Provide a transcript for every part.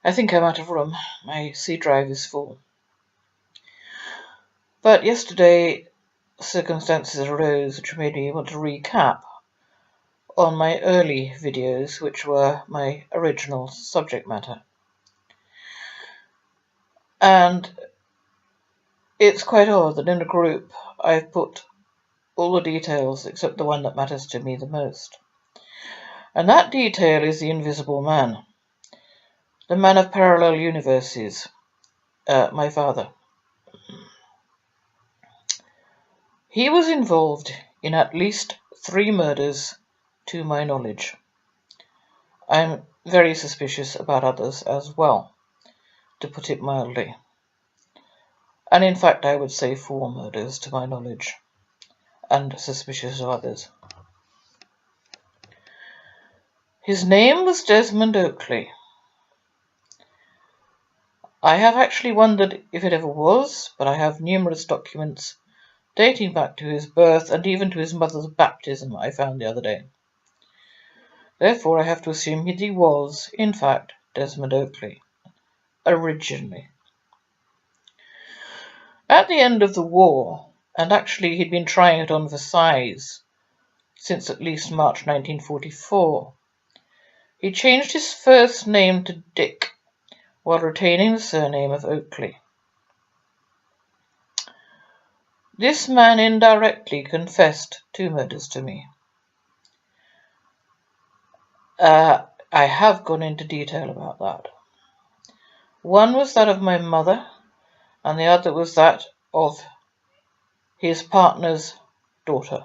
I think I'm out of room. My C drive is full. But yesterday, circumstances arose which made me want to recap on my early videos, which were my original subject matter. And it's quite odd that in a group I've put all the details except the one that matters to me the most. And that detail is the Invisible Man, the man of parallel universes, my father. He was involved in at least 3 murders to my knowledge. I'm very suspicious about others as well, to put it mildly. And in fact, I would say 4 murders to my knowledge, and suspicious of others. His name was Desmond Oakley. I have actually wondered if it ever was, but I have numerous documents dating back to his birth and even to his mother's baptism I found the other day. Therefore, I have to assume that he was, in fact, Desmond Oakley, originally. At the end of the war, and actually he'd been trying it on Versailles since at least March 1944, he changed his first name to Dick, while retaining the surname of Oakley. This man indirectly confessed 2 murders to me. I have gone into detail about that. One was that of my mother, and the other was that of his partner's daughter.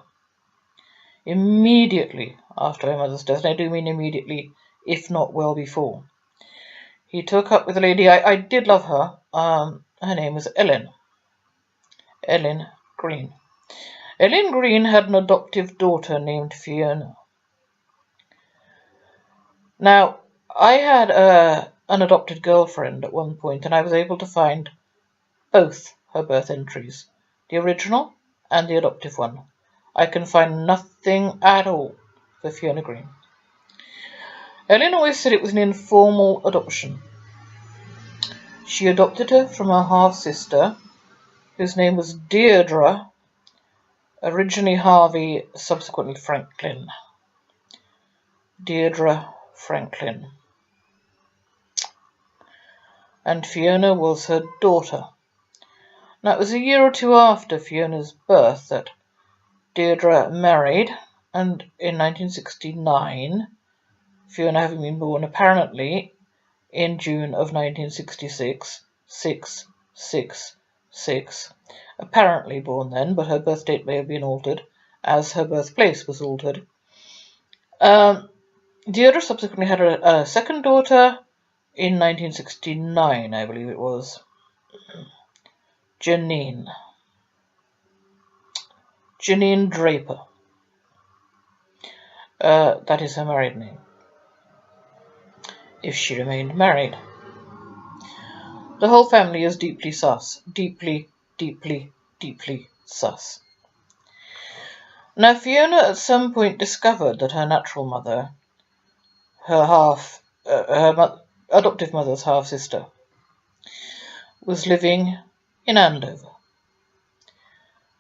Immediately after my mother's death, and I do mean immediately, if not well before, he took up with a lady. I did love her. Her name was Ellen Green. Ellen Green had an adoptive daughter named Fiona. Now, I had an adopted girlfriend at one point, and I was able to find both her birth entries, the original and the adoptive one. I can find nothing at all for Fiona Green. Ellen always said it was an informal adoption. She adopted her from her half-sister, whose name was Deirdre, originally Harvey, subsequently Franklin. Deirdre Franklin. And Fiona was her daughter. Now, it was a year or 2 after Fiona's birth that Deirdre married, and in 1969, Fiona having been born apparently in June of 1966, 666, apparently born then, but her birth date may have been altered, as her birthplace was altered. Deirdre subsequently had a second daughter in 1969, I believe it was, Janine Draper. That is her married name, if she remained married. The whole family is deeply sus. Deeply sus. Now, Fiona at some point discovered that her natural mother, her adoptive mother's half-sister, was living in Andover.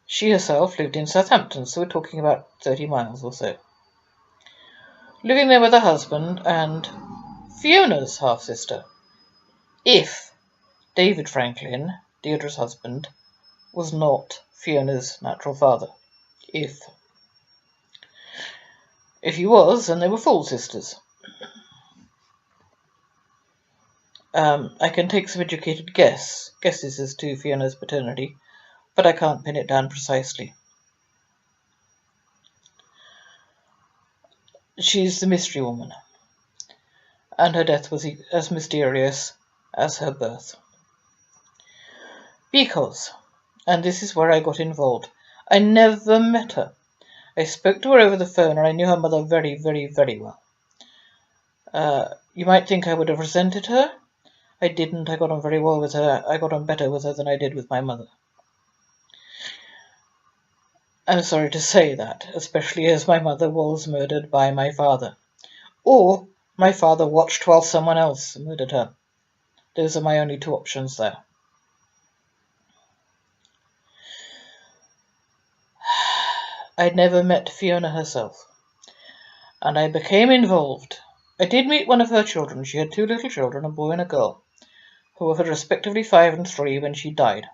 She herself lived in Southampton, so we're talking about 30 miles or so. Living there with her husband and Fiona's half-sister, if David Franklin, Deirdre's husband, was not Fiona's natural father. If he was, then they were full sisters. I can take some educated guesses as to Fiona's paternity, but I can't pin it down precisely. She's the mystery woman, and her death was as mysterious as her birth. Because, and this is where I got involved, I never met her. I spoke to her over the phone, and I knew her mother very, very, very well. You might think I would have resented her. I didn't. I got on very well with her. I got on better with her than I did with my mother. I'm sorry to say that, especially as my mother was murdered by my father. Or my father watched while someone else murdered her. Those are my only two options there. I'd never met Fiona herself, and I became involved. I did meet one of her children. She had two little children, a boy and a girl, who were respectively 5 and 3 when she died.